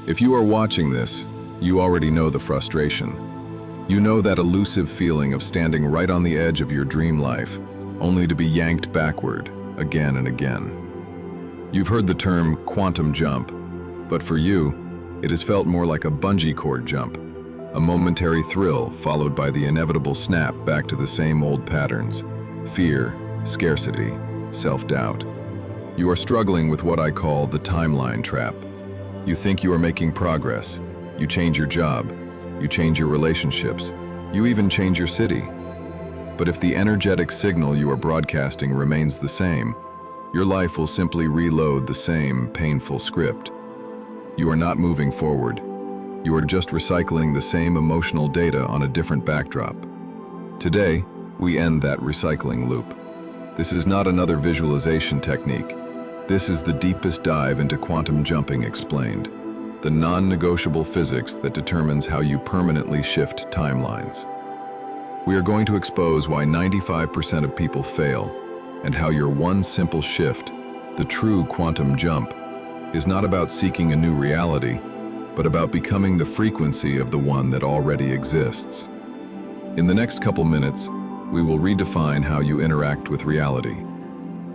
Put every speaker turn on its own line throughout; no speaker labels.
If you are watching this, you already know the frustration. You know that elusive feeling of standing right on the edge of your dream life, only to be yanked backward again and again. You've heard the term quantum jump, but for you, it has felt more like a bungee cord jump, a momentary thrill followed by the inevitable snap back to the same old patterns: fear, scarcity, self-doubt. You are struggling with what I call the timeline trap. You think you are making progress. You change your job. You change your relationships. You even change your city. But if the energetic signal you are broadcasting remains the same, your life will simply reload the same painful script. You are not moving forward. You are just recycling the same emotional data on a different backdrop. Today, we end that recycling loop. This is not another visualization technique. This is the deepest dive into quantum jumping explained, the non-negotiable physics that determines how you permanently shift timelines. We are going to expose why 95% of people fail, and how your one simple shift, the true quantum jump, is not about seeking a new reality, but about becoming the frequency of the one that already exists. In the next couple minutes, we will redefine how you interact with reality.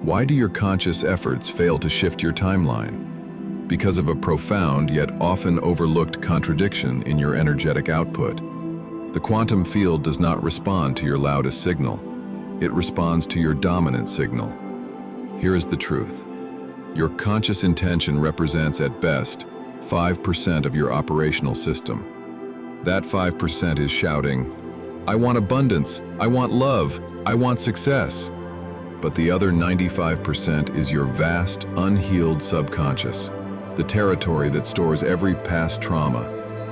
Why do your conscious efforts fail to shift your timeline? Because of a profound yet often overlooked contradiction in your energetic output. The quantum field does not respond to your loudest signal. It responds to your dominant signal. Here is the truth. Your conscious intention represents at best 5% of your operational system. That 5% is shouting, "I want abundance, I want love, I want success." But the other 95% is your vast, unhealed subconscious, the territory that stores every past trauma,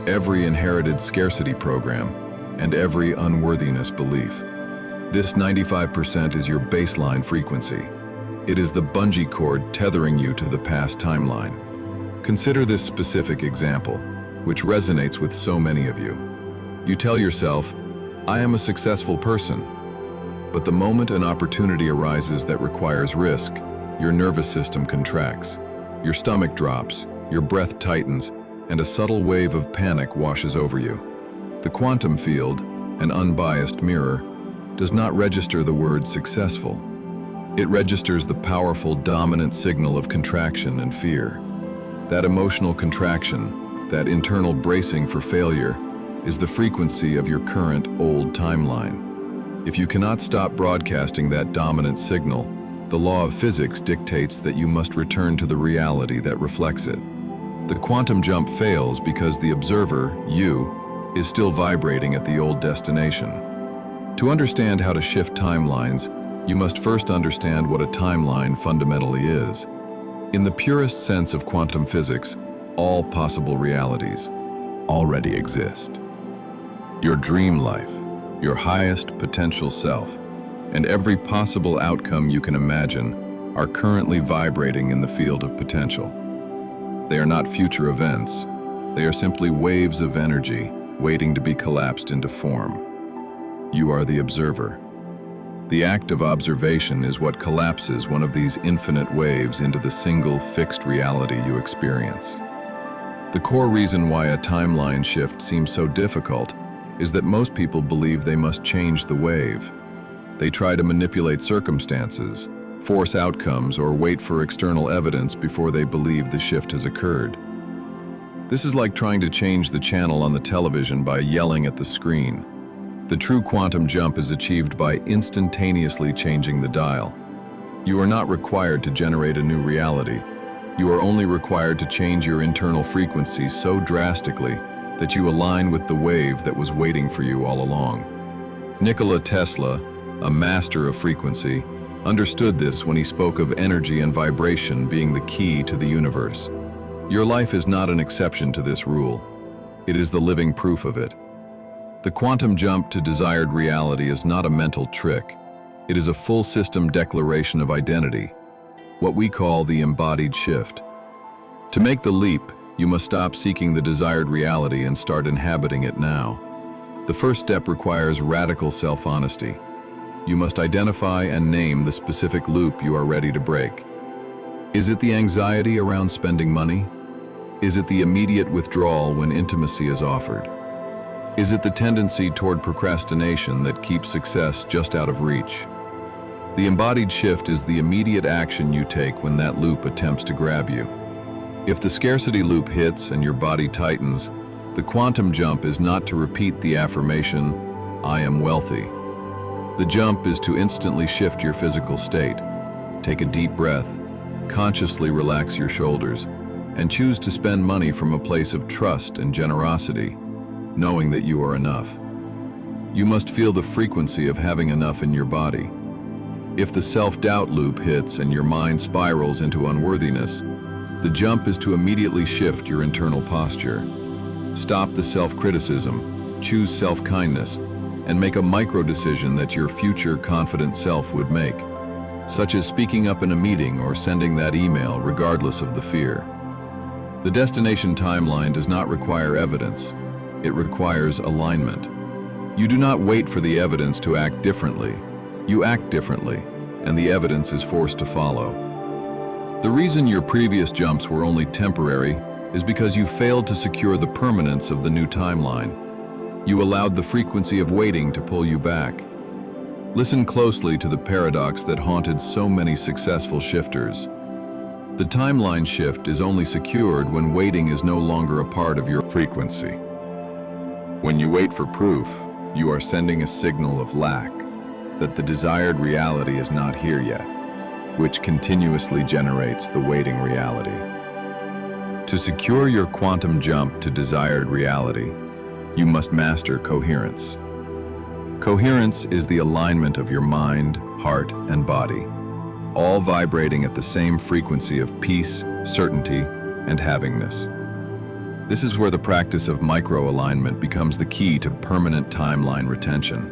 every inherited scarcity program, and every unworthiness belief. This 95% is your baseline frequency. It is the bungee cord tethering you to the past timeline. Consider this specific example, which resonates with so many of you. You tell yourself, "I am a successful person." But the moment an opportunity arises that requires risk, your nervous system contracts, your stomach drops, your breath tightens, and a subtle wave of panic washes over you. The quantum field, an unbiased mirror, does not register the word successful. It registers the powerful dominant signal of contraction and fear. That emotional contraction, that internal bracing for failure, is the frequency of your current old timeline. If you cannot stop broadcasting that dominant signal, the law of physics dictates that you must return to the reality that reflects it. The quantum jump fails because the observer, you, is still vibrating at the old destination. To understand how to shift timelines, you must first understand what a timeline fundamentally is. In the purest sense of quantum physics, all possible realities already exist. Your dream life, your highest potential self, and every possible outcome you can imagine are currently vibrating in the field of potential. They are not future events. They are simply waves of energy waiting to be collapsed into form. You are the observer. The act of observation is what collapses one of these infinite waves into the single fixed reality you experience. The core reason why a timeline shift seems so difficult is that most people believe they must change the wave. They try to manipulate circumstances, force outcomes, or wait for external evidence before they believe the shift has occurred. This is like trying to change the channel on the television by yelling at the screen. The true quantum jump is achieved by instantaneously changing the dial. You are not required to generate a new reality. You are only required to change your internal frequency so drastically that you align with the wave that was waiting for you all along. Nikola Tesla, a master of frequency, understood this when he spoke of energy and vibration being the key to the universe. Your life is not an exception to this rule. It is the living proof of it. The quantum jump to desired reality is not a mental trick. It is a full system declaration of identity, what we call the embodied shift. To make the leap, you must stop seeking the desired reality and start inhabiting it now. The first step requires radical self-honesty. You must identify and name the specific loop you are ready to break. Is it the anxiety around spending money? Is it the immediate withdrawal when intimacy is offered? Is it the tendency toward procrastination that keeps success just out of reach? The embodied shift is the immediate action you take when that loop attempts to grab you. If the scarcity loop hits and your body tightens, the quantum jump is not to repeat the affirmation, "I am wealthy." The jump is to instantly shift your physical state. Take a deep breath, consciously relax your shoulders, and choose to spend money from a place of trust and generosity, knowing that you are enough. You must feel the frequency of having enough in your body. If the self-doubt loop hits and your mind spirals into unworthiness, the jump is to immediately shift your internal posture. Stop the self-criticism, choose self-kindness, and make a micro-decision that your future confident self would make, such as speaking up in a meeting or sending that email regardless of the fear. The destination timeline does not require evidence. It requires alignment. You do not wait for the evidence to act differently. You act differently, and the evidence is forced to follow. The reason your previous jumps were only temporary is because you failed to secure the permanence of the new timeline. You allowed the frequency of waiting to pull you back. Listen closely to the paradox that haunted so many successful shifters. The timeline shift is only secured when waiting is no longer a part of your frequency. When you wait for proof, you are sending a signal of lack, that the desired reality is not here yet, which continuously generates the waiting reality. To secure your quantum jump to desired reality, you must master coherence. Coherence is the alignment of your mind, heart, and body, all vibrating at the same frequency of peace, certainty, and havingness. This is where the practice of micro-alignment becomes the key to permanent timeline retention.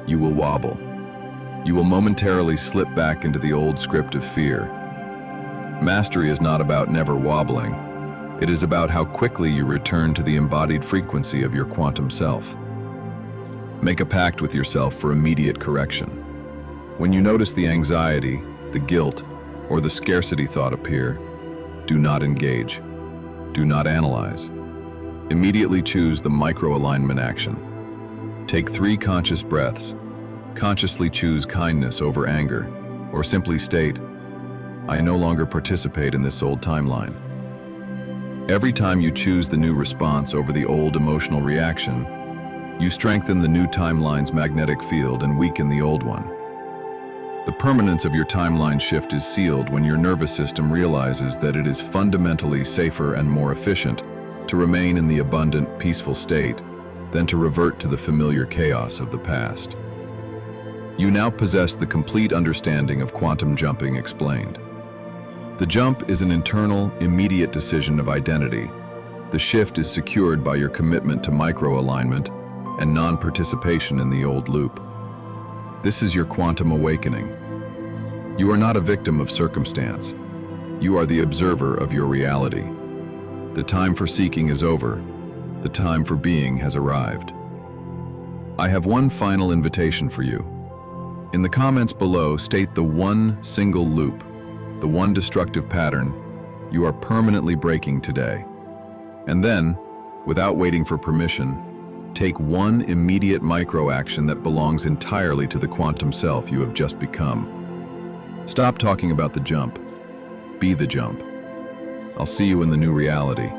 You will wobble. You will momentarily slip back into the old script of fear. Mastery is not about never wobbling. It is about how quickly you return to the embodied frequency of your quantum self. Make a pact with yourself for immediate correction. When you notice the anxiety, the guilt, or the scarcity thought appear, do not engage. Do not analyze. Immediately choose the micro-alignment action. Take 3 conscious breaths. Consciously choose kindness over anger, or simply state, "I no longer participate in this old timeline." Every time you choose the new response over the old emotional reaction, you strengthen the new timeline's magnetic field and weaken the old one. The permanence of your timeline shift is sealed when your nervous system realizes that it is fundamentally safer and more efficient to remain in the abundant, peaceful state than to revert to the familiar chaos of the past. You now possess the complete understanding of quantum jumping explained. The jump is an internal, immediate decision of identity. The shift is secured by your commitment to micro-alignment and non-participation in the old loop. This is your quantum awakening. You are not a victim of circumstance. You are the observer of your reality. The time for seeking is over. The time for being has arrived. I have one final invitation for you. In the comments below, state the one single loop, the one destructive pattern you are permanently breaking today. And then, without waiting for permission, take one immediate micro-action that belongs entirely to the quantum self you have just become. Stop talking about the jump. Be the jump. I'll see you in the new reality.